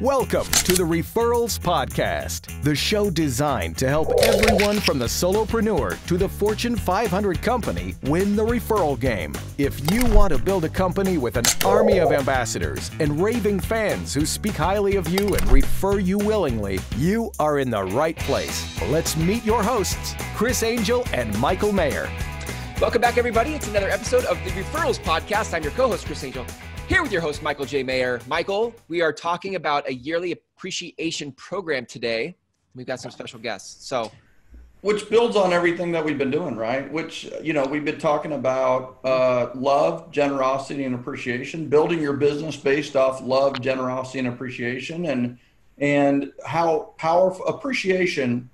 Welcome to the Referrals Podcast, the show designed to help everyone from the solopreneur to the Fortune 500 company win the referral game. If you want to build a company with an army of ambassadors and raving fans who speak highly of you and refer you willingly, you are in the right place. Let's meet your hosts, Chris Angel and Michael Maher. Welcome back, everybody. It's another episode of the Referrals Podcast. I'm your co-host, Chris Angel, here with your host, Michael J. Maher. Michael, we are talking about a yearly appreciation program today. We've got some special guests. Which builds on everything that we've been doing, right? Which, we've been talking about love, generosity, and appreciation, building your business based off love, generosity, and appreciation, and how powerful appreciation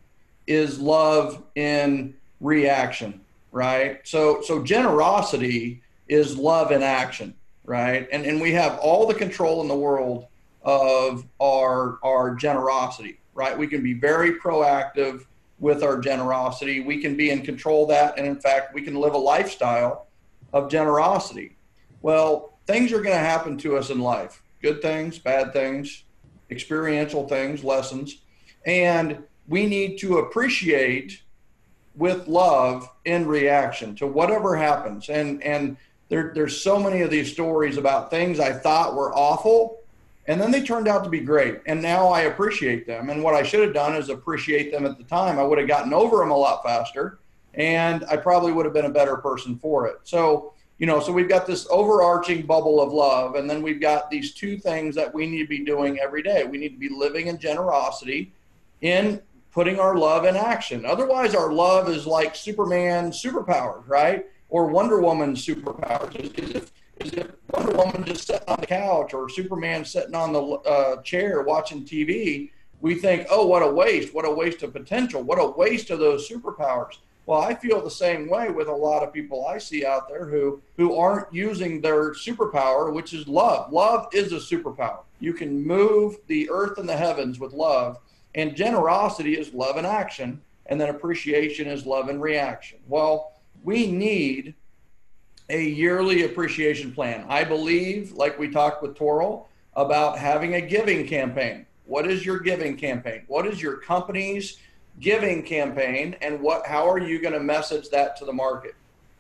is love in reaction. Right. So generosity is love in action. Right. And we have all the control in the world of our generosity. Right. We can be very proactive with our generosity. We can be in control of that. And in fact, we can live a lifestyle of generosity. Well, things are going to happen to us in life. Good things, bad things, experiential things, lessons. And we need to appreciate with love in reaction to whatever happens. And there's so many of these stories about things I thought were awful, and then they turned out to be great. And now I appreciate them. And what I should have done is appreciate them at the time. I would have gotten over them a lot faster, and I probably would have been a better person for it. So we've got this overarching bubble of love, and then we've got these two things that we need to be doing every day. We need to be living in generosity, in putting our love in action. Otherwise, our love is like Superman superpowers, right? Or Wonder Woman superpowers. Is if Wonder Woman just sitting on the couch or Superman sitting on the chair watching TV, we think, oh, what a waste of potential, what a waste of those superpowers. Well, I feel the same way with a lot of people I see out there who aren't using their superpower, which is love. Love is a superpower. You can move the earth and the heavens with love. And generosity is love in action, and then appreciation is love in reaction. Well, we need a yearly appreciation plan. I believe, like we talked with Toral, about having a giving campaign. What is your giving campaign? What is your company's giving campaign, and how are you going to message that to the market?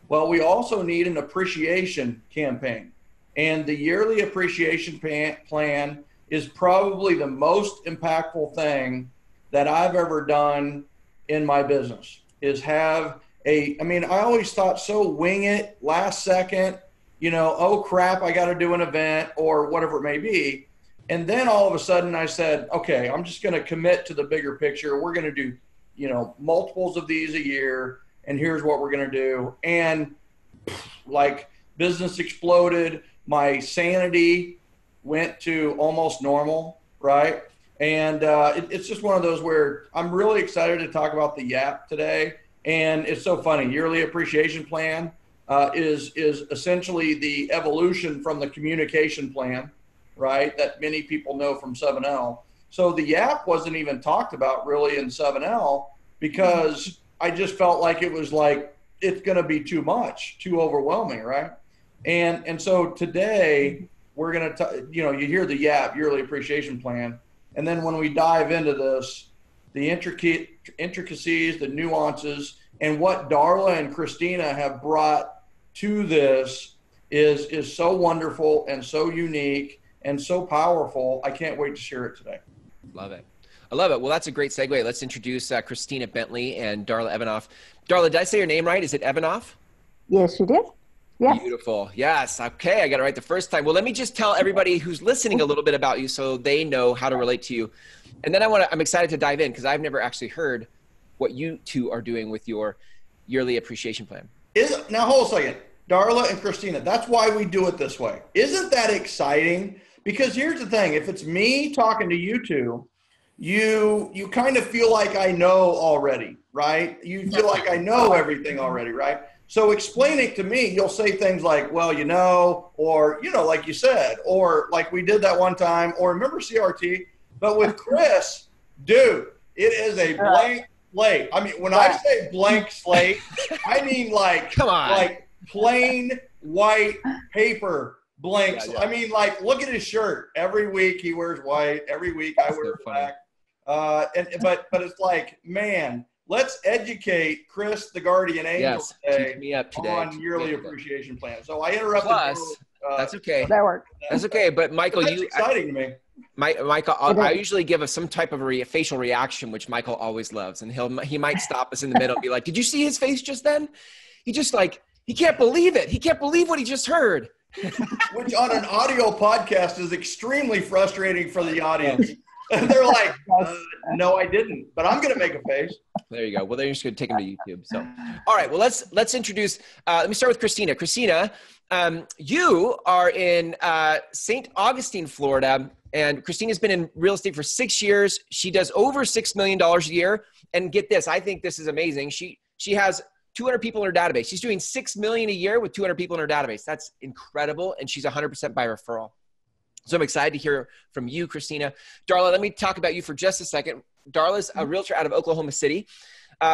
Well, we also need an appreciation campaign, and the yearly appreciation plan is probably the most impactful thing that I've ever done in my business, is have I always thought so wing it, last second, oh crap, I got to do an event or whatever it may be. And then all of a sudden I said, okay, I'm just going to commit to the bigger picture. We're going to do, multiples of these a year, and here's what we're going to do. And like business exploded, my sanity went to almost normal, right? And it's just one of those where I'm really excited to talk about the YAP today. And it's so funny. Yearly appreciation plan is essentially the evolution from the communication plan, right, that many people know from 7L. So the YAP wasn't even talked about really in 7L because I just felt like it was like, it's going to be too much, too overwhelming, right? And so today, we're going to, you hear the YAP, yearly appreciation plan. And then when we dive into this, the intricacies, the nuances, and what Darla and Christina have brought to this is so wonderful and so unique and so powerful. I can't wait to share it today. Love it. I love it. Well, that's a great segue. Let's introduce Christina Bentley and Darla Evanoff. Darla, did I say your name right? Is it Evanoff? Yes, you did. Yes. Beautiful. Yes. Okay. I got it right the first time. Well, let me just tell everybody who's listening a little bit about you so they know how to relate to you. And then I'm excited to dive in because I've never actually heard what you two are doing with your yearly appreciation plan. Now, hold a second. Darla and Christina, that's why we do it this way. Isn't that exciting? Because here's the thing. If it's me talking to you two, you kind of feel like I know already, right? You feel like I know everything already, right? So explain it to me. You'll say things like, well, or, like you said, or like we did that one time, or remember CRT? But with Chris, dude, it is a blank slate. I mean, when I say blank slate, I mean like, come on, like plain white paper blanks. Yeah. I mean, like, look at his shirt. Every week he wears white. Every week I wear black. But it's like, man, let's educate Chris, the guardian angel, today on yearly appreciation plan. So I interrupted. That's okay. That worked. That's okay. But Michael, that's exciting to me. Michael, I usually give some type of facial reaction, which Michael always loves, and he might stop us in the middle and be like, "Did you see his face just then? He just he can't believe it. He can't believe what he just heard." Which on an audio podcast is extremely frustrating for the audience. They're like, no, I didn't, but I'm going to make a face. There you go. Well, they're just going to take them to YouTube. So, all right. Well, let's introduce. Let me start with Christina. Christina, you are in St. Augustine, Florida, and Christina's been in real estate for 6 years. She does over $6 million a year. And get this, I think this is amazing. She has 200 people in her database. She's doing $6 million a year with 200 people in her database. That's incredible. And she's 100% by referral. So I'm excited to hear from you, Christina. Darla, let me talk about you for just a second. Darla's a realtor out of Oklahoma City.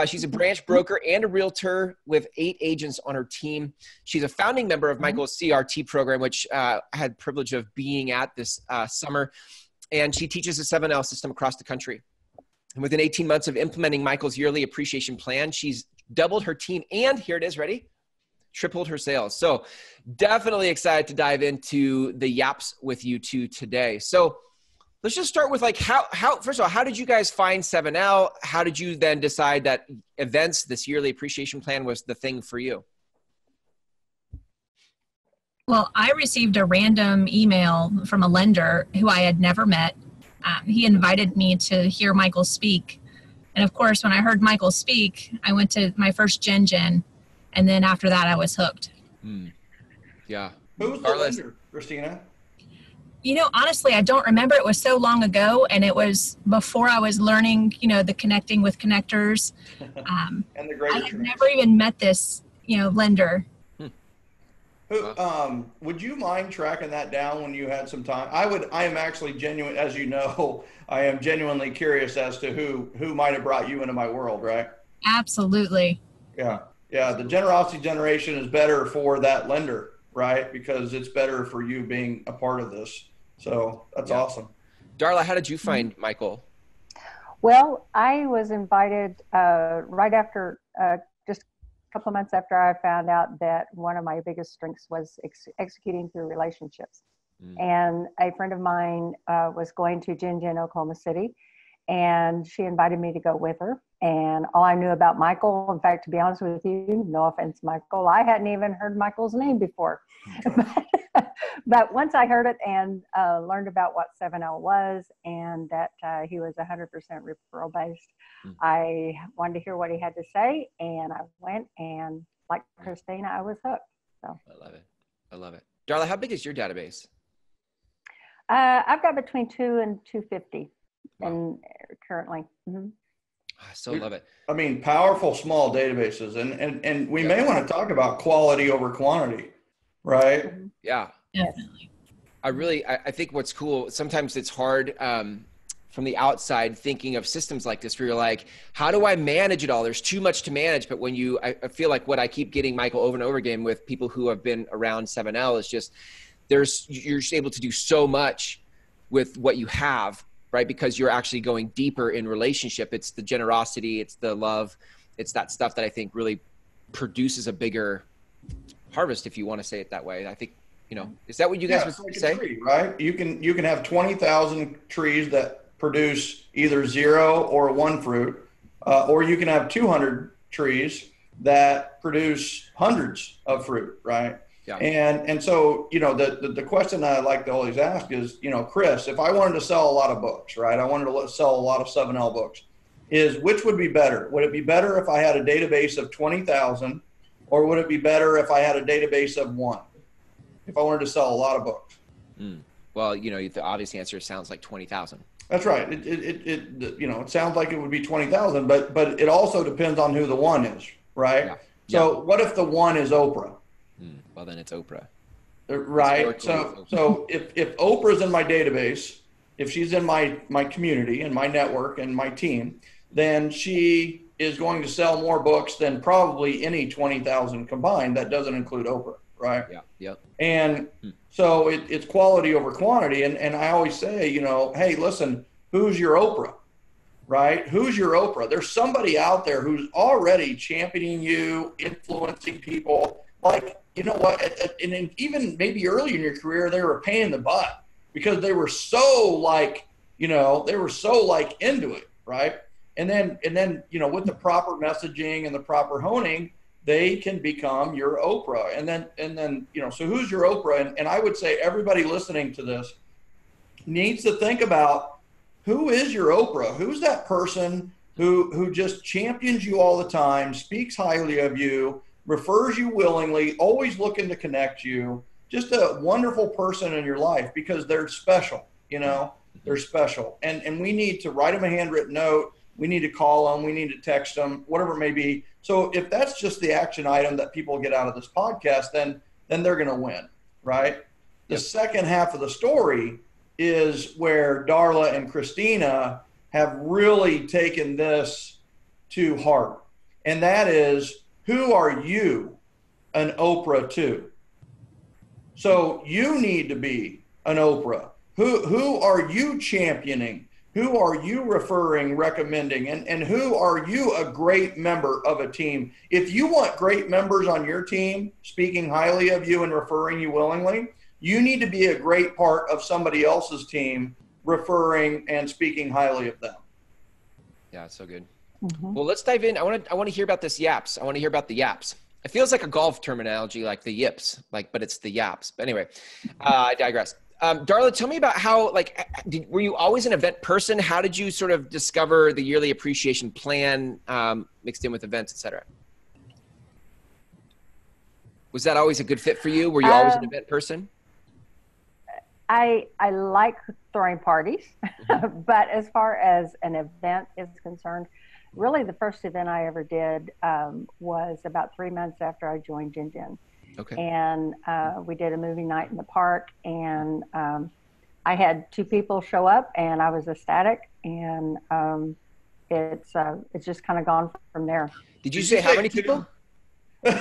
She's a branch broker and a realtor with 8 agents on her team. She's a founding member of Michael's CRT program, which I had the privilege of being at this summer. And she teaches the 7L system across the country. And within 18 months of implementing Michael's yearly appreciation plan, she's doubled her team and, here it is, ready? Tripled her sales. So definitely excited to dive into the yaps with you two today. So let's just start with how first of all, how did you guys find 7L? How did you then decide that events, this yearly appreciation plan, was the thing for you? Well, I received a random email from a lender who I had never met. He invited me to hear Michael speak. And of course, when I heard Michael speak, I went to my first Gen. And then after that, I was hooked. Yeah. Who was the lender, Christina? You know, honestly, I don't remember. It was so long ago, and it was before I was learning, the connecting with connectors. And the greater I had never even met this, lender. Who, would you mind tracking that down when you had some time? I am actually genuine, as you know, I am genuinely curious as to who might have brought you into my world, right? Absolutely. Yeah. Yeah, the generosity generation is better for that lender, right? Because it's better for you being a part of this. So that's awesome. Darla, how did you find Michael? Well, I was invited right after, just a couple of months after I found out that one of my biggest strengths was executing through relationships. And a friend of mine was going to Gen, Oklahoma City, and she invited me to go with her. And all I knew about Michael, in fact, to be honest with you, no offense, Michael, I hadn't even heard Michael's name before. But once I heard it and learned about what 7L was and that he was 100% referral based, I wanted to hear what he had to say. And I went, and like Christina, I was hooked. So I love it. Darla, how big is your database? I've got between 2 and 250 and currently. I so love it. I mean, powerful small databases, and we may want to talk about quality over quantity, right? Yeah, definitely. I think what's cool, sometimes it's hard from the outside thinking of systems like this where you're like, how do I manage it all? There's too much to manage. But when I feel like what I keep getting, Michael, over and over again with people who have been around 7L is just, you're just able to do so much with what you have, right? Because you're actually going deeper in relationship. It's the generosity, it's the love, it's that stuff that I think really produces a bigger harvest, if you want to say it that way. I think, is that what you guys would say? Tree, right? You can have 20,000 trees that produce either 0 or 1 fruit, or you can have 200 trees that produce hundreds of fruit, right? Yeah. And so, the question that I like to always ask is, Chris, if I wanted to sell a lot of books, right? I wanted to sell a lot of 7L books, which would be better? Would it be better if I had a database of 20,000, or would it be better if I had a database of 1? If I wanted to sell a lot of books? Well, the obvious answer sounds like 20,000. That's right. It sounds like it would be 20,000, but it also depends on who the 1 is, right? Yeah. So what if the 1 is Oprah? Well, then it's Oprah. Right. So if Oprah's in my database, if she's in my community and my network and my team, then she is going to sell more books than probably any 20,000 combined. That doesn't include Oprah, right? Yeah. Yep. And so it's quality over quantity. And I always say, you know, hey, listen, who's your Oprah, right? Who's your Oprah? There's somebody out there who's already championing you, influencing people. Like, you know what? And even maybe early in your career, they were a pain in the butt because they were so like, you know, they were so like into it, right? And then, you know, with the proper messaging and the proper honing, they can become your Oprah. And then, you know, so who's your Oprah? And I would say everybody listening to this needs to think about who is your Oprah? Who's that person who just champions you all the time, speaks highly of you, refers you willingly, always looking to connect you, just a wonderful person in your life because they're special, you know, they're special. And we need to write them a handwritten note. We need to call them. We need to text them, whatever it may be. So if that's just the action item that people get out of this podcast, then they're going to win, right? The second half of the story is where Darla and Christina have really taken this to heart. And that is, who are you an Oprah to? So you need to be an Oprah. Who are you championing? Who are you referring, recommending, and who are you a great member of a team? If you want great members on your team speaking highly of you and referring you willingly, you need to be a great part of somebody else's team referring and speaking highly of them. Yeah, it's so good. Well, let's dive in. I want to hear about this yaps. I want to hear about the yaps. It feels like a golf terminology, like the yips, but it's the yaps. But anyway, I digress. Darla, tell me about how, were you always an event person? How did you sort of discover the yearly appreciation plan mixed in with events, et cetera? Was that always a good fit for you? Were you always an event person? I like throwing parties, but as far as an event is concerned, really the first event I ever did was about 3 months after I joined Gin Gin. Okay. And we did a movie night in the park, and I had 2 people show up, and I was ecstatic, and it's just kind of gone from there. Did you say how many people? Did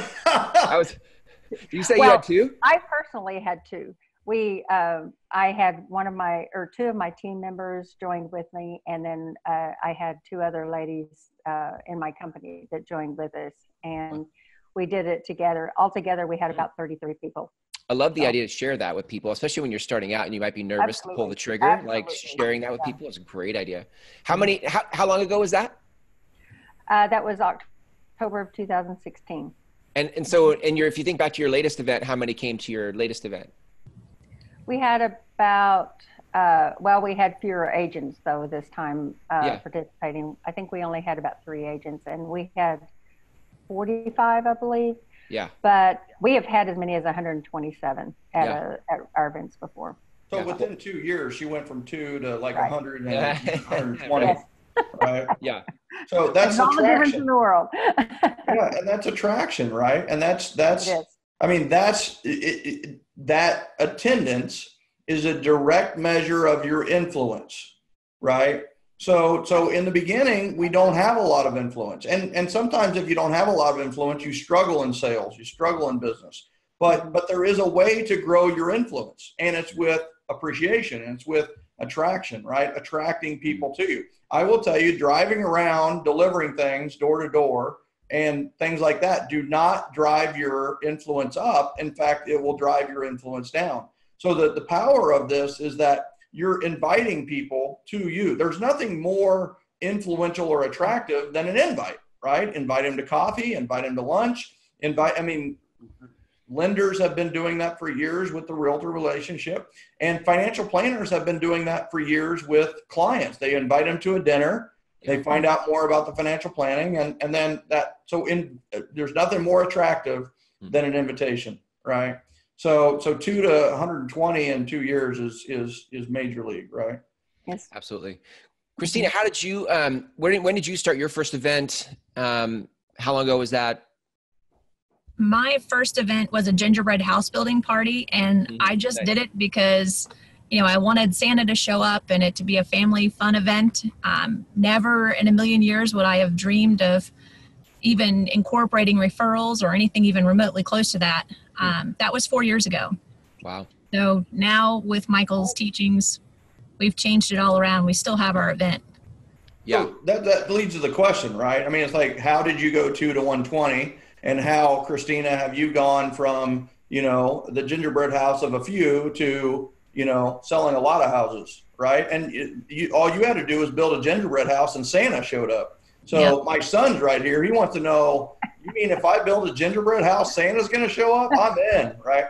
you say you had 2? I personally had 2. I had 2 of my team members joined with me, and then I had 2 other ladies in my company that joined with us, and we did it together. Altogether, we had about 33 people. I love the idea to share that with people, especially when you're starting out and you might be nervous to pull the trigger. Like sharing that with people is a great idea. How long ago was that? That was October of 2016. And so, if you think back to your latest event, how many came to your latest event? We had about, we had fewer agents though this time participating. I think we only had about 3 agents, and we had 45, I believe. Yeah. But we have had as many as 127 at our events before. So within 2 years, she went from 2 to like 100 and 120. Yes. Right? Yeah. So that's all the difference in the world. Yeah, and that's attraction, right? And that's I mean, that attendance is a direct measure of your influence, right? So in the beginning, we don't have a lot of influence. And sometimes if you don't have a lot of influence, you struggle in sales, you struggle in business. But there is a way to grow your influence, and it's with appreciation, and it's with attraction, right? Attracting people to you. I will tell you, driving around, delivering things door to door and things like that do not drive your influence up. In fact, it will drive your influence down. So the power of this is that you're inviting people to you. There's nothing more influential or attractive than an invite, right? Invite them to coffee, invite them to lunch, lenders have been doing that for years with the realtor relationship, and financial planners have been doing that for years with clients. They invite them to a dinner, they find out more about the financial planning, and then there's nothing more attractive than an invitation, right? So 2 to 120 in 2 years is major league, right? Yes, absolutely. Christina, how did you? When did you start your first event? How long ago was that? My first event was a gingerbread house building party, and I just did it because, I wanted Santa to show up and it to be a family fun event. Never in a million years would I have dreamed of, even incorporating referrals or anything even remotely close to that. That was 4 years ago. Wow. So now with Michael's teachings, we've changed it all around. We still have our event. Yeah. So that leads to the question, right? I mean, it's like, how did you go 2 to 120? And how, Christina, have you gone from, the gingerbread house of a few to, selling a lot of houses, right? And all you had to do was build a gingerbread house and Santa showed up. So my son's right here. He wants to know, you mean if I build a gingerbread house, Santa's going to show up? I'm in, right?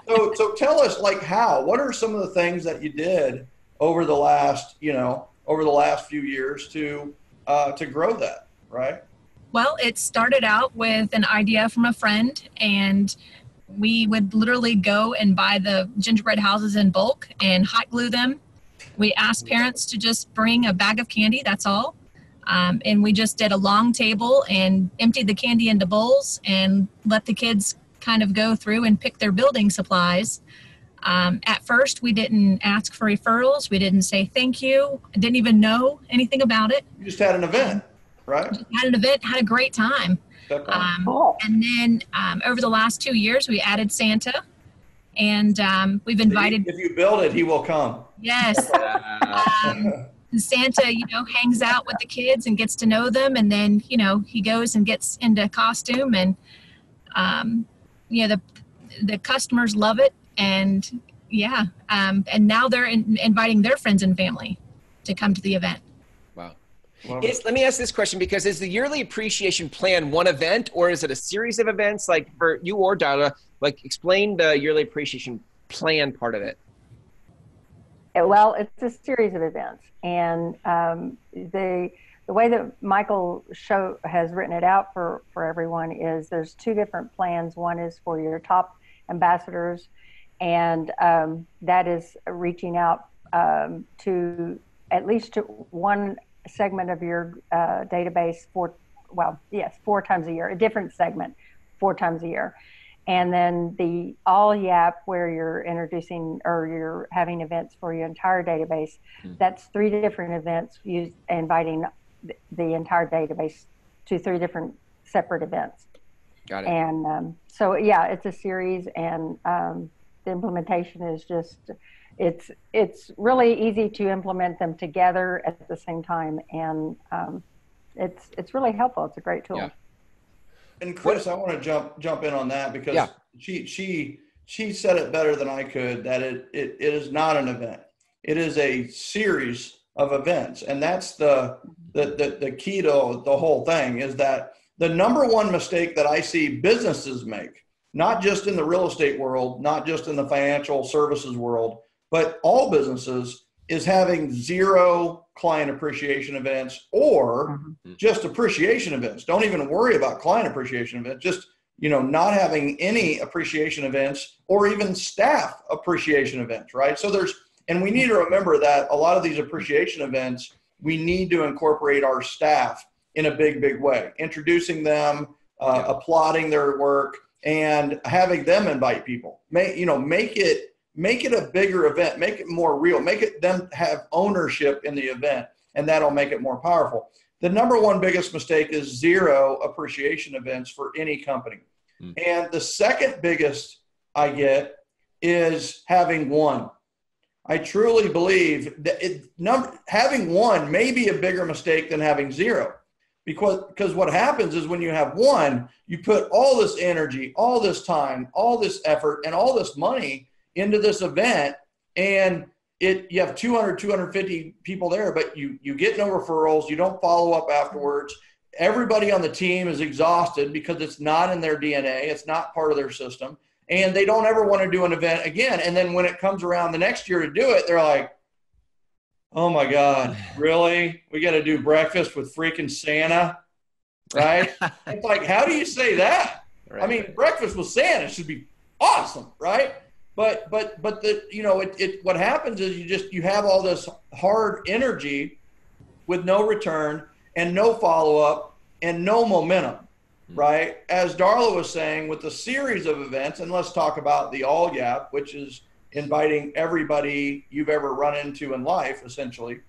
So tell us, like, what are some of the things that you did over the last, few years to grow that, right? Well, it started out with an idea from a friend, and we would literally go and buy the gingerbread houses in bulk and hot glue them. We asked parents to just bring a bag of candy, that's all. And we just did a long table and emptied the candy into bowls and let the kids kind of go through and pick their building supplies. At first, we didn't ask for referrals. We didn't say thank you. I didn't even know anything about it. You just had an event, right? Just had an event, had a great time. Cool. And then over the last 2 years, we added Santa. And we've invited... If you build it, he will come. Yes. Santa, hangs out with the kids and gets to know them. And then, he goes and gets into costume. And, the customers love it. And, and now they're inviting their friends and family to come to the event. Wow. Let me ask this question, because is the yearly appreciation plan one event, or is it a series of events? Like for you or Darla, explain the yearly appreciation plan part of it. Well, it's a series of events, and the way that Michael has written it out for everyone is there's 2 different plans. One is for your top ambassadors, and that is reaching out to at least to one segment of your database 4 times a year, a different segment 4 times a year. And then the all YAP, where you're introducing or you're having events for your entire database, that's 3 different events, inviting the entire database to 3 different separate events. Got it. And it's a series, and the implementation is just, it's really easy to implement them together at the same time, and it's really helpful. It's a great tool. Yeah. And Chris, I want to jump in on that, because she said it better than I could, that it is not an event. It is a series of events. And that's the key to the whole thing, is that the number one mistake that I see businesses make, not just in the real estate world, not just in the financial services world, but all businesses, is having 0 client appreciation events or just appreciation events. Don't even worry about client appreciation events. Just, not having any appreciation events or even staff appreciation events, right? So and we need to remember that a lot of these appreciation events, we need to incorporate our staff in a big, big way, introducing them, applauding their work, and having them invite people. Make it a bigger event, make it more real, make it them have ownership in the event, and that'll make it more powerful. The number one biggest mistake is 0 appreciation events for any company. And the second biggest I get is having 1. I truly believe that having 1 may be a bigger mistake than having 0. Because what happens is when you have 1, you put all this energy, all this time, all this effort, and all this money into this event, and you have 200, 250 people there, but you get no referrals, you don't follow up afterwards. Everybody on the team is exhausted because it's not in their DNA, it's not part of their system, and they don't ever want to do an event again. And then when it comes around the next year to do it, they're like, oh my God, really? We got to do breakfast with freaking Santa, right? It's like, how do you say that? Right. I mean, breakfast with Santa should be awesome, right? But what happens is you have all this hard energy with no return and no follow-up and no momentum, right? As Darla was saying, with the series of events, and let's talk about the All YAP, which is inviting everybody you've ever run into in life, essentially,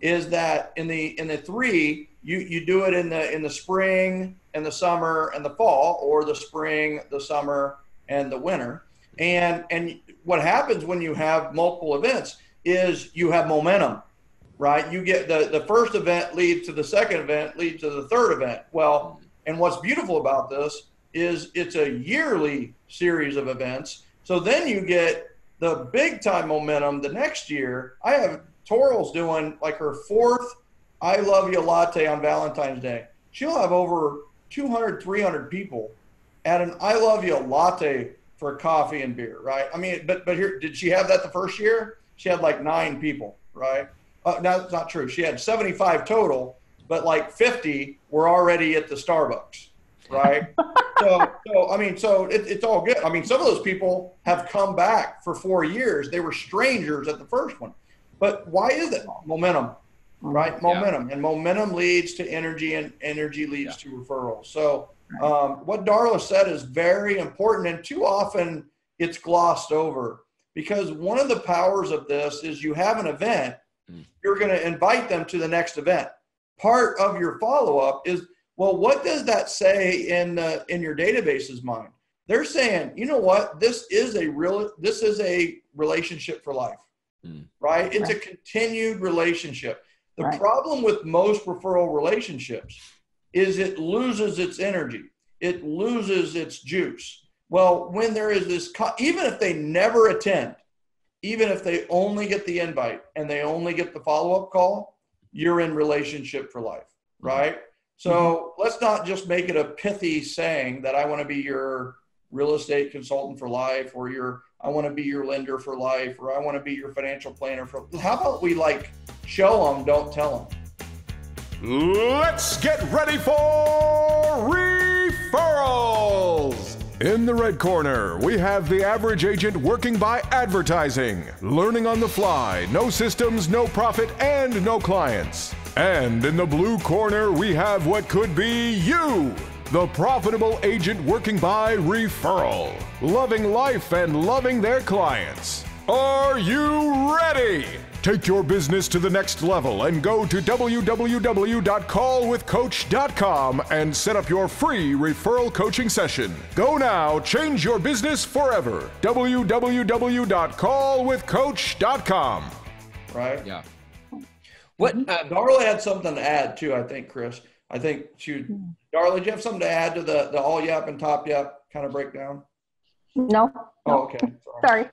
is that in the 3, you do it in the spring and the summer and the fall, or the spring, the summer, and the winter. And what happens when you have multiple events is you have momentum, right? You get the first event leads to the second event, leads to the third event. Well, and what's beautiful about this is it's a yearly series of events. So then you get the big time momentum the next year. I have Toral's doing like her 4th I Love You latte on Valentine's Day. She'll have over 200, 300 people at an I Love You latte for coffee and beer, right? I mean, but here, did she have that the first year? She had like 9 people, right? No, that's not true. She had 75 total, but like 50 were already at the Starbucks, right? so I mean, so it's all good. I mean, some of those people have come back for 4 years. They were strangers at the first one. But why is it? Momentum, right? Momentum. And momentum leads to energy, and energy leads to referrals. So what Darla said is very important, and too often it's glossed over, because one of the powers of this is you have an event, you're going to invite them to the next event. Part of your follow-up is, well, what does that say in your database's mind? They're saying, you know what, this is a relationship for life, right? It's a continued relationship. The problem with most referral relationships is it loses its energy. It loses its juice. Well, when there is this, even if they never attend, even if they only get the invite and they only get the follow-up call, you're in relationship for life, right? So let's not just make it a pithy saying that I want to be your real estate consultant for life, or I want to be your lender for life, or I want to be your financial planner for. How about we like show them, don't tell them. Let's get ready for referrals. In the red corner, we have the average agent working by advertising, learning on the fly, no systems, no profit, and no clients. And in the blue corner, we have what could be you, the profitable agent working by referral, loving life and loving their clients. Are you ready? Take your business to the next level and go to www.callwithcoach.com and set up your free referral coaching session. Go now, change your business forever. www.callwithcoach.com. Right? Yeah. Darla had something to add too, I think, Chris. I think Darla, do you have something to add to the all yap and top yap kind of breakdown? No. Oh, okay. Sorry.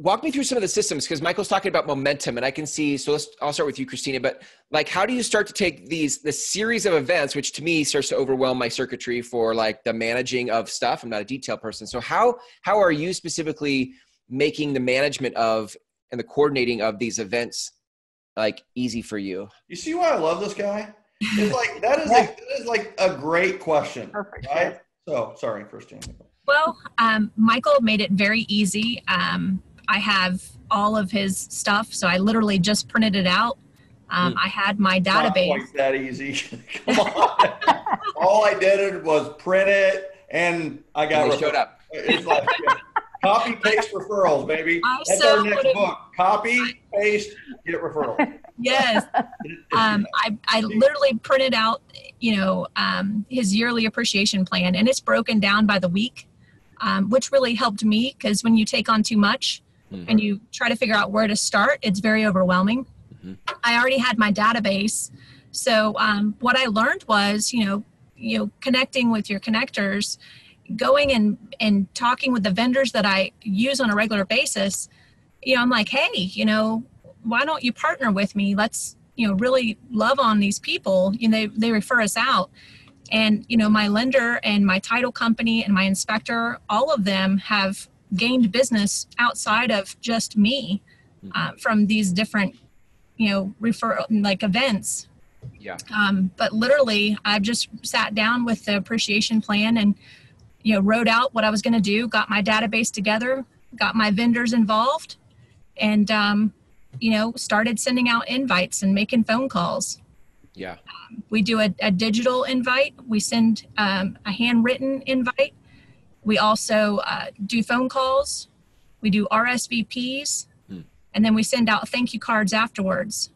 Walk me through some of the systems, because Michael's talking about momentum, and I can see, I'll start with you, Christina, but like, how do you start to take the series of events, which to me starts to overwhelm my circuitry for like the managing of stuff? I'm not a detail person. So how are you specifically making the management of and the coordinating of these events like easy for you? You see why I love this guy? It's like, that is like a great question, right? So sorry, Christina. Well, Michael made it very easy. I have all of his stuff, so I literally just printed it out. I had my database. Not quite that easy. Come on. All I did was print it, and I got showed up. It's like copy, paste, referrals, baby. That's our next book. Copy, paste, get referrals. Yes. I literally printed out, his yearly appreciation plan, and it's broken down by the week, which really helped me, because when you take on too much and you try to figure out where to start, it's very overwhelming. I already had my database. So what I learned was, connecting with your connectors, going and talking with the vendors that I use on a regular basis. I'm like, hey, why don't you partner with me? Let's, really love on these people. They refer us out. And, my lender and my title company and my inspector, all of them have gained business outside of just me from these different, referral like events. Yeah. But literally, I've just sat down with the appreciation plan and, wrote out what I was going to do, got my database together, got my vendors involved, and, started sending out invites and making phone calls. Yeah. We do a digital invite. We send a handwritten invite. We also do phone calls. We do RSVPs. And then we send out thank you cards afterwards.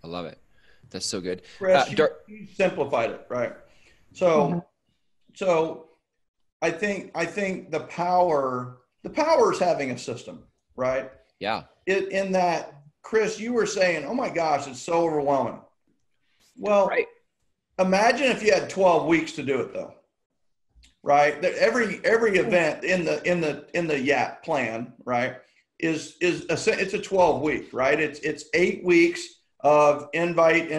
I love it. That's so good. Chris, you simplified it, right? So, so I think the power is having a system, right? Yeah. In that, Chris, you were saying, oh my gosh, it's so overwhelming. Well, right. Imagine if you had 12 weeks to do it though, right? Every event in the YAP plan, right, it's a 12 week, right? It's 8 weeks of invite,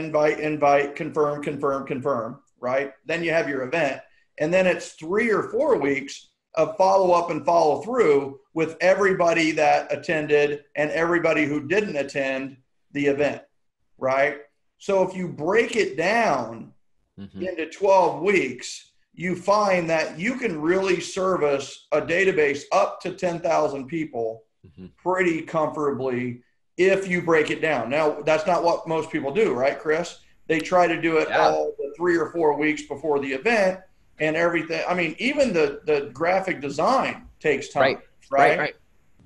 confirm, right? Then you have your event, and then it's 3 or 4 weeks of follow up and follow through with everybody that attended and everybody who didn't attend the event, right? So if you break it down into 12 weeks, you find that you can really service a database up to 10,000 people pretty comfortably if you break it down. Now, that's not what most people do, right, Chris? They try to do it all the 3 or 4 weeks before the event and everything. I mean, even the graphic design takes time, right?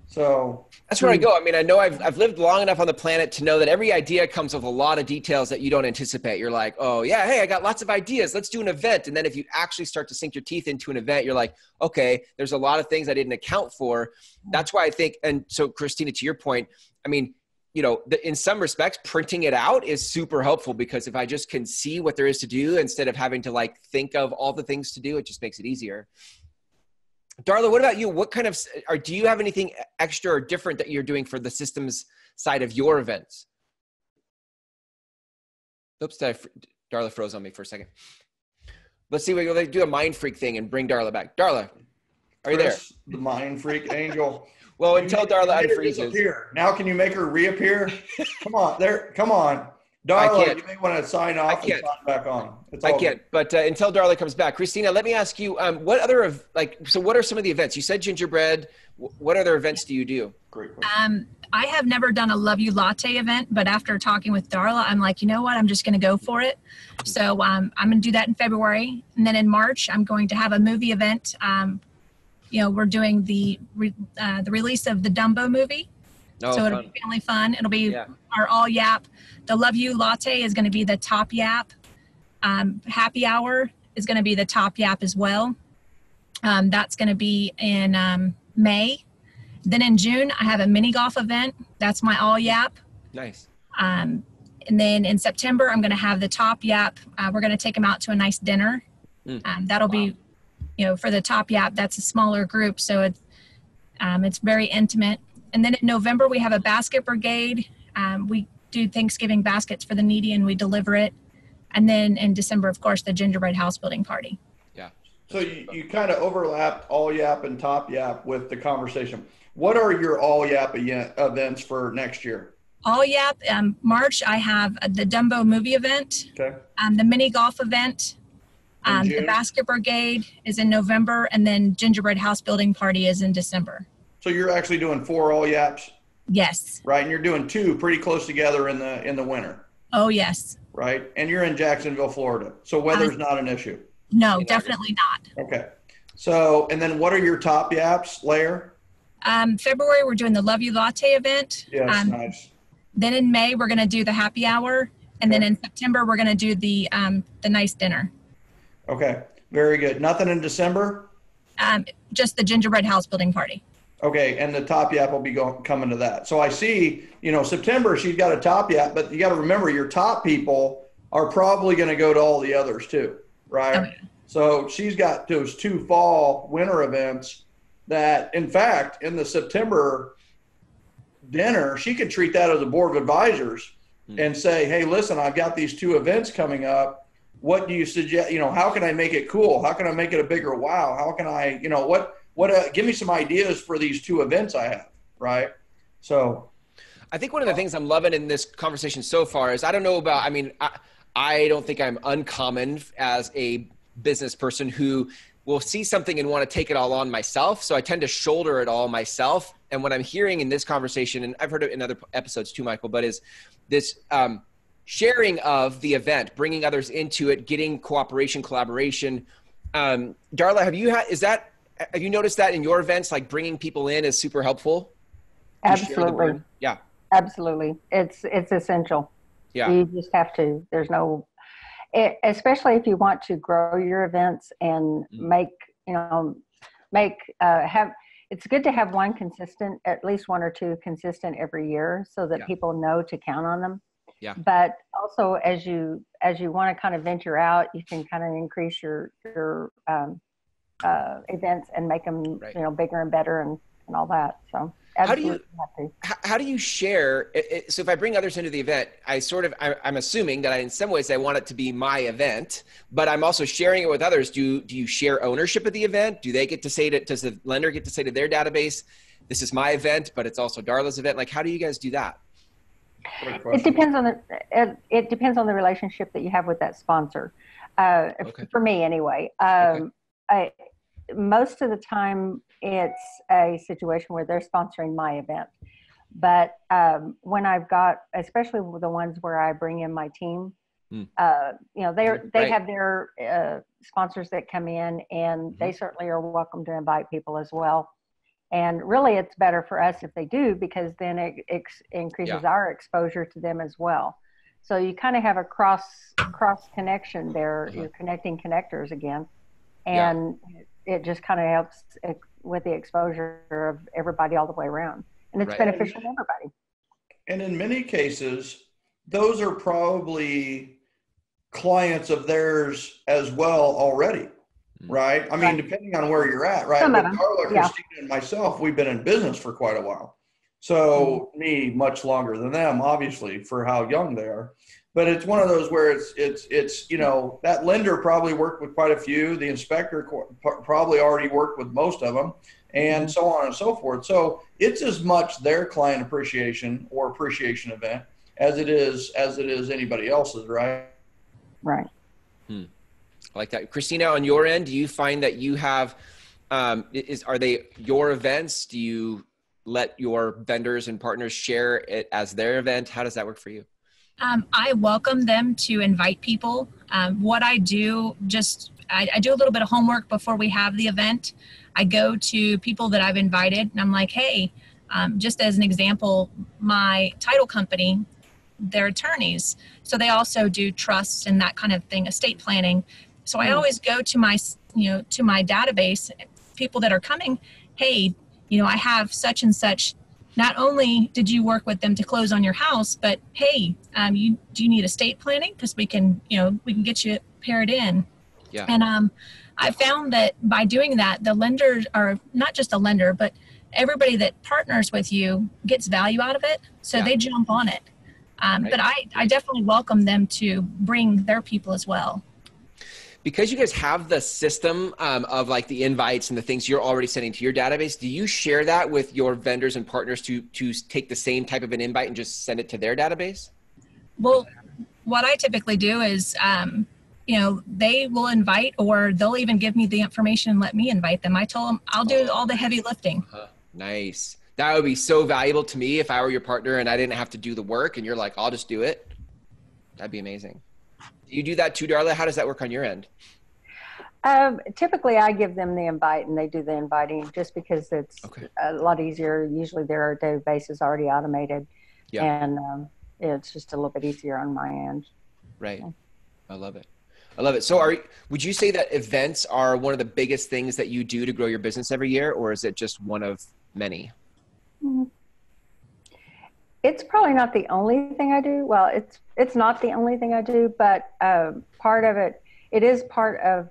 So that's where I go. I mean, I know I've lived long enough on the planet to know that every idea comes with a lot of details that you don't anticipate. You're like, oh yeah, hey, I got lots of ideas. Let's do an event. And then if you actually start to sink your teeth into an event, you're like, okay, there's a lot of things I didn't account for. That's why I think, and so Christina, to your point, I mean, you know, in some respects, printing it out is super helpful because if I just can see what there is to do instead of having to like think of all the things to do, it just makes it easier. Darla, what about you? What kind of, do you have anything extra or different that you're doing for the systems side of your events? Oops, Darla froze on me for a second. Let's see, we'll do a mind freak thing and bring Darla back. Darla, are you there? The mind freak angel. Well, until Darla unfreezes. Now can you make her reappear? Come on. Darla, you may want to sign off and sign back on. I can't, but until Darla comes back. Christina, let me ask you, what are some of the events? You said gingerbread. What other events do you do? Great question. I have never done a Love You Latte event, but after talking with Darla, I'm like, you know what? I'm just going to go for it. So I'm going to do that in February. And then in March, I'm going to have a movie event. You know, we're doing the release of the Dumbo movie. Oh, so it'll be family fun. It'll be our all YAP. The Love You Latte is going to be the top YAP. Happy Hour is going to be the top YAP as well. That's going to be in May. Then in June, I have a mini golf event. That's my all YAP. Nice. And then in September, I'm going to have the top YAP. We're going to take them out to a nice dinner. That'll be, you know, for the top YAP, that's a smaller group. So it's very intimate. And then in November, we have a basket brigade. We do Thanksgiving baskets for the needy and we deliver it. And then in December, of course, the gingerbread house building party. Yeah. So you kind of overlapped all YAP and top YAP with the conversation. What are your all YAP events for next year? All YAP, March, I have the Dumbo movie event. Okay. The mini golf event. The basket brigade is in November, and then gingerbread house building party is in December. So you're actually doing 4 all YAPs? Yes. Right, and you're doing 2 pretty close together in the winter. Oh, yes. Right, and you're in Jacksonville, Florida. So weather's not an issue. No, definitely not. Okay. So, and then what are your top YAPs, Lair? February, we're doing the Love You Latte event. Yes, nice. Then in May, we're going to do the happy hour. And then in September, we're going to do the nice dinner. Okay, very good. Nothing in December? Just the gingerbread house building party. Okay, and the top YAP will be coming to that. So I see, you know, September, she's got a top YAP, but you got to remember your top people are probably going to go to all the others too, right? Okay. So she's got those 2 fall winter events that, in fact, in the September dinner, she could treat that as a board of advisors and say, hey, listen, I've got these 2 events coming up. What do you suggest? You know, how can I make it cool? How can I make it a bigger wow? How can I, you know, give me some ideas for these 2 events I have, right? So I think one of the things I'm loving in this conversation so far is I don't think I'm uncommon as a business person who will see something and want to take it all on myself. So I tend to shoulder it all myself. And what I'm hearing in this conversation, and I've heard it in other episodes too, Michael, but is this sharing of the event, bringing others into it, getting cooperation, collaboration. Darla, have you noticed that in your events, like bringing people in is super helpful? Absolutely. Yeah. Absolutely. It's essential. Yeah. You just have to. There's no, especially if you want to grow your events and make, have, it's good to have one consistent, at least one or two consistent every year so that people know to count on them. Yeah. But also as you want to kind of venture out, you can kind of increase your events and make them, bigger and better and all that. So absolutely. How do you share? So if I bring others into the event, I'm assuming that in some ways I want it to be my event, but I'm also sharing it with others. Do you share ownership of the event? Do they get to say does the lender get to say to their database, this is my event, but it's also Darla's event? Like, how do you guys do that? It depends on the relationship that you have with that sponsor. For me anyway. Most of the time it's a situation where they're sponsoring my event. But when I've got, especially the ones where I bring in my team, they have their sponsors that come in, and they certainly are welcome to invite people as well. And really it's better for us if they do, because then it increases our exposure to them as well. So you kind of have a cross connection there. You're connecting connectors again. And it just kind of helps with the exposure of everybody all the way around. And it's beneficial to everybody. And in many cases, those are probably clients of theirs as well already, right? I mean, depending on where you're at, right? With Darla, Christina, and myself, we've been in business for quite a while. So me, much longer than them, obviously, for how young they are. But it's one of those where it's that lender probably worked with quite a few. The inspector probably already worked with most of them, and so on and so forth. So it's as much their client appreciation or appreciation event as it is anybody else's, right? Right. I like that. Christina, on your end, do you find that you have, are they your events? Do you let your vendors and partners share it as their event? How does that work for you? I welcome them to invite people. What I do, I do a little bit of homework before we have the event. I go to people that I've invited and I'm like, hey, just as an example, my title company, they're attorneys. So they also do trusts and that kind of thing, estate planning. So I always go to my database, people that are coming, hey, I have such and such. Not only did you work with them to close on your house, but hey, do you need estate planning? Because we can get you paired in. Yeah. And I found that by doing that, the lenders are not just a lender, but everybody that partners with you gets value out of it. So they jump on it. But I definitely welcome them to bring their people as well. Because you guys have the system of like the invites and the things you're already sending to your database, do you share that with your vendors and partners to take the same type of an invite and just send it to their database? Well, what I typically do is, they will invite, or they'll even give me the information and let me invite them. I told them I'll do all the heavy lifting. Nice. That would be so valuable to me if I were your partner and I didn't have to do the work and you're like, I'll just do it. That'd be amazing. Do you do that too, Darla? How does that work on your end? Typically, I give them the invite and they do the inviting just because it's a lot easier. Usually their database is already automated and it's just a little bit easier on my end. Right. So. I love it. So would you say that events are one of the biggest things that you do to grow your business every year, or is it just one of many? It's probably not the only thing I do. Well, it's not the only thing I do, but part of it is part of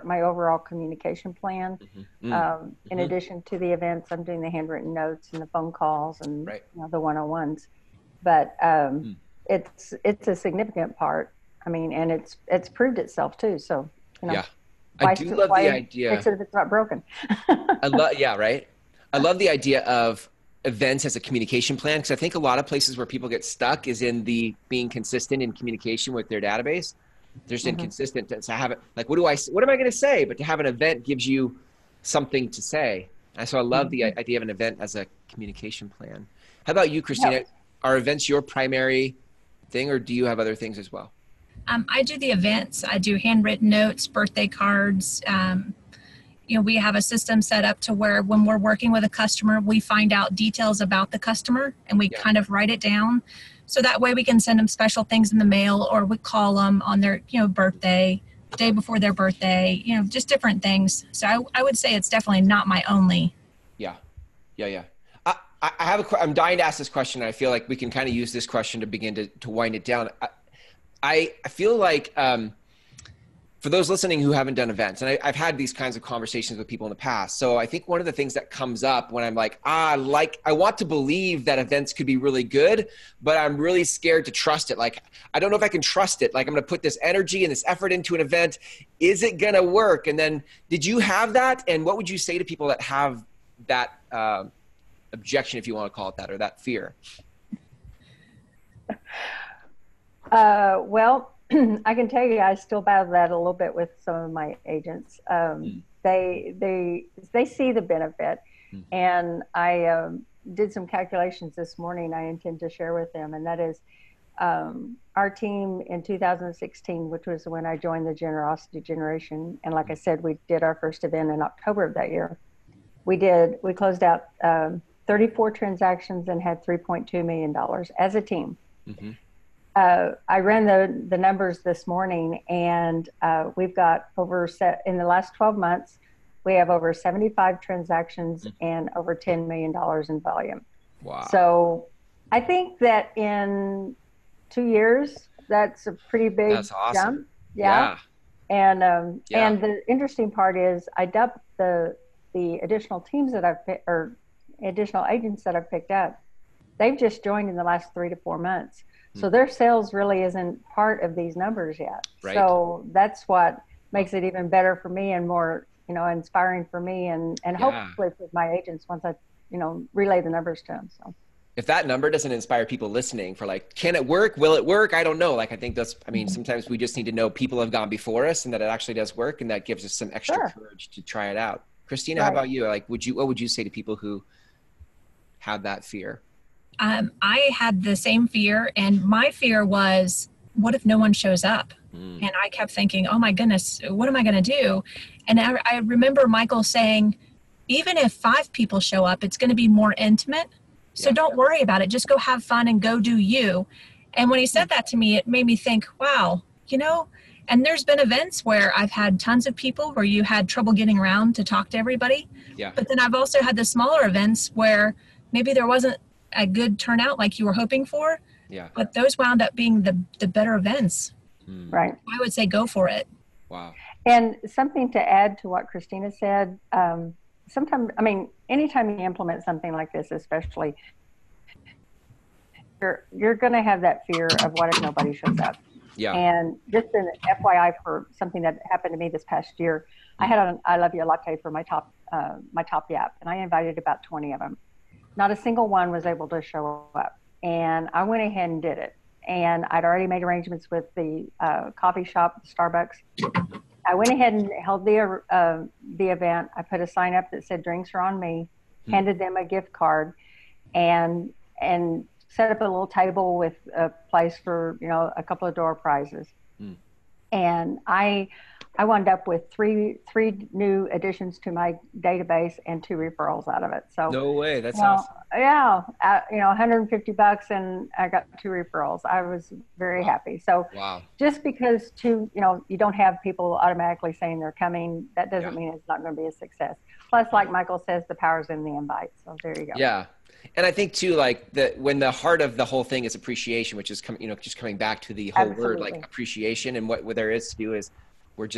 my overall communication plan. In addition to the events, I'm doing the handwritten notes and the phone calls and the one-on-ones. But it's a significant part. I mean, and it's proved itself too. So I do love the idea. Fix it if it's not broken. I love the idea of events as a communication plan, because I think a lot of places where people get stuck is in the being consistent in communication with their database. They're just inconsistent. To have it like, what am I going to say? But to have an event gives you something to say. And so I love the idea of an event as a communication plan. How about you, Christina? Yeah. Are events your primary thing, or do you have other things as well? I do the events. I do handwritten notes, birthday cards, we have a system set up to where when we're working with a customer, we find out details about the customer and we kind of write it down. So that way we can send them special things in the mail, or we call them on their, birthday, day before their birthday, just different things. So I would say it's definitely not my only. Yeah. I'm dying to ask this question. And I feel like we can kind of use this question to begin to wind it down. I feel like, for those listening who haven't done events, and I've had these kinds of conversations with people in the past. So I think one of the things that comes up when I'm like, I want to believe that events could be really good, but I'm really scared to trust it. Like, I don't know if I can trust it. Like, I'm going to put this energy and this effort into an event. Is it going to work? And then did you have that? And what would you say to people that have that objection, if you want to call it that, or that fear? Well, I can tell you, I still battle that a little bit with some of my agents. They see the benefit, and I did some calculations this morning I intend to share with them, and that is our team in 2016, which was when I joined the Generosity Generation, and like I said, we did our first event in October of that year. We closed out 34 transactions and had $3.2 million as a team. Mm-hmm. I ran the numbers this morning, and we've got in the last 12 months, we have over 75 transactions and over $10 million in volume. Wow. So I think that in 2 years, that's a pretty big awesome. jump. Yeah. And the interesting part is I dubbed the additional teams that I've picked, or additional agents that I've picked up. They've just joined in the last 3 to 4 months. So their sales really isn't part of these numbers yet. Right. So that's what makes it even better for me and more, inspiring for me and hopefully for my agents once I, relay the numbers to them. So if that number doesn't inspire people listening for like, can it work? Will it work? I don't know. Like, I think sometimes we just need to know people have gone before us and that it actually does work. And that gives us some extra courage to try it out. Christina, how about you? Like, what would you say to people who have that fear? I had the same fear, and my fear was, what if no one shows up? And I kept thinking, oh my goodness, what am I going to do? And I remember Michael saying, even if 5 people show up, it's going to be more intimate. So don't worry about it. Just go have fun and go do you. And when he said that to me, it made me think, wow, and there's been events where I've had tons of people where you had trouble getting around to talk to everybody. Yeah. But then I've also had the smaller events where maybe there wasn't a good turnout like you were hoping for. Yeah. But those wound up being the better events. Right. I would say go for it. Wow. And something to add to what Christina said, sometimes, anytime you implement something like this, especially, you're going to have that fear of what if nobody shows up. Yeah. And just an FYI for something that happened to me this past year, I had an I Love You latte for my top yap, and I invited about 20 of them. Not a single one was able to show up. And I went ahead and did it. And I'd already made arrangements with the coffee shop, Starbucks. I went ahead and held the event. I put a sign up that said drinks are on me, handed them a gift card, and set up a little table with a place for, a couple of door prizes. And I wound up with three new additions to my database and 2 referrals out of it. So no way, that's awesome. Yeah, $150 and I got 2 referrals. I was very happy. So just because you don't have people automatically saying they're coming, that doesn't mean it's not going to be a success. Plus, like Michael says, the power's in the invite. So there you go. Yeah. And I think too, like when the heart of the whole thing is appreciation, which is just coming back to the whole word, like appreciation, and what there is to do is we're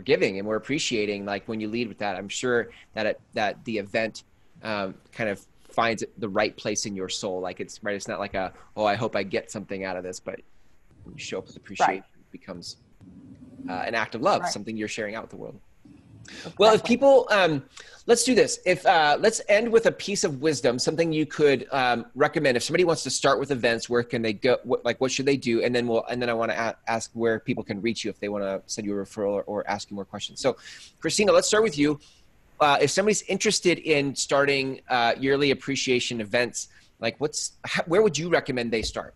giving and we're appreciating. Like when you lead with that, I'm sure that the event kind of finds the right place in your soul. Like it's right. It's not like I hope I get something out of this, but when you show up with appreciation, it becomes an act of love, something you're sharing out with the world. Well, if people, let's do this. Let's end with a piece of wisdom, something you could recommend. If somebody wants to start with events, where can they go? What should they do? And then I want to ask where people can reach you if they want to send you a referral or ask you more questions. So, Christina, let's start with you. If somebody's interested in starting yearly appreciation events, where would you recommend they start?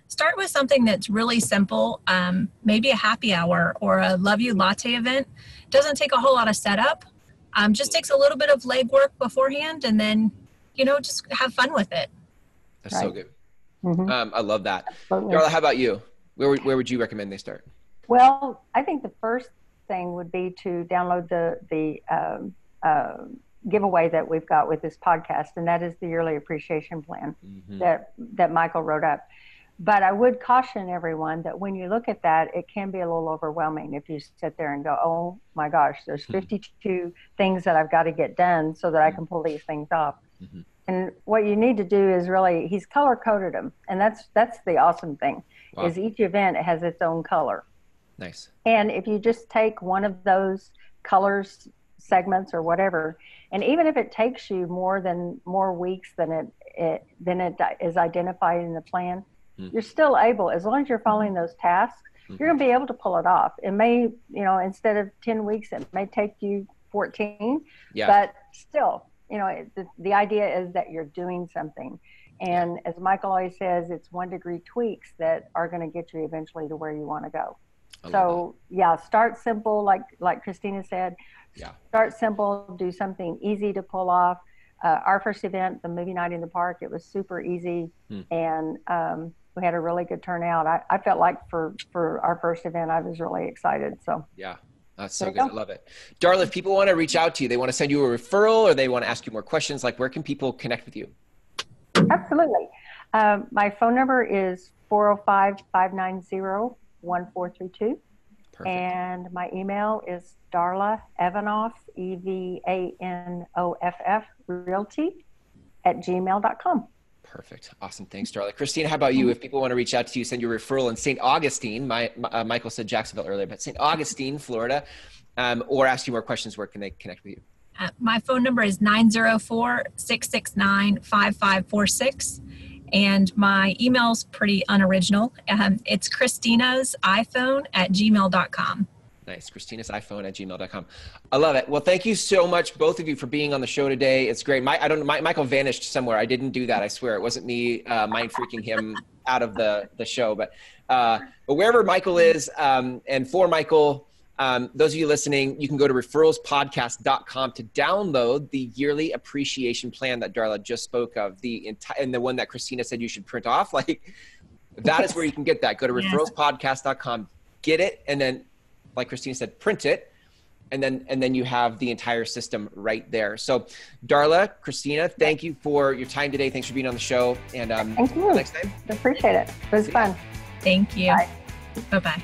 Start with something that's really simple, maybe a happy hour or a Love You latte event. Doesn't take a whole lot of setup. Just takes a little bit of legwork beforehand, and then, just have fun with it. That's so good. I love that. Absolutely. Darla, how about you? Where would you recommend they start? Well, I think the first thing would be to download the giveaway that we've got with this podcast, and that is the yearly appreciation plan that Michael wrote up. But I would caution everyone that when you look at that, it can be a little overwhelming if you sit there and go, oh my gosh, there's 52 things that I've got to get done so that I can pull these things off. And what you need to do is really, he's color coded them. And that's the awesome thing, is each event has its own color. Nice. And if you just take one of those colors, segments or whatever, and even if it takes you more weeks than it is identified in the plan, you're still able, as long as you're following those tasks, you're going to be able to pull it off. It may, instead of 10 weeks, it may take you 14, but still, the idea is that you're doing something. And as Michael always says, it's 1 degree tweaks that are going to get you eventually to where you want to go. So start simple, like Christina said. Start simple, do something easy to pull off. Our first event, the movie night in the park, it was super easy, and we had a really good turnout. I felt like for our first event, I was really excited. So that's so good. I love it. Darla, if people want to reach out to you, they want to send you a referral, or they want to ask you more questions, where can people connect with you? Absolutely. My phone number is 405-590-1432. Perfect. And my email is Darla Evanoff, EVANOFF, realty@gmail.com. Perfect. Awesome. Thanks, Darla. Christina, how about you? If people want to reach out to you, send you a referral in St. Augustine, Michael said Jacksonville earlier, but St. Augustine, Florida, or ask you more questions, where can they connect with you? My phone number is 904-669-5546. And my email's pretty unoriginal. It's christinasiphone@gmail.com. Nice. christinasiphone@gmail.com. I love it. Well, thank you so much, both of you, for being on the show today. It's great. Michael vanished somewhere. I didn't do that. I swear. It wasn't me mind freaking him out of the show. But wherever Michael is, and for Michael, those of you listening, you can go to referralspodcast.com to download the yearly appreciation plan that Darla just spoke of, and the one that Christina said you should print off. That is where you can get that. Go to referralspodcast.com, get it, and then, like Christina said, print it, and then you have the entire system right there. So, Darla, Christina, thank you for your time today. Thanks for being on the show, and thank you. Next time. Appreciate it. It was fun. Thank you. Bye. Bye-bye.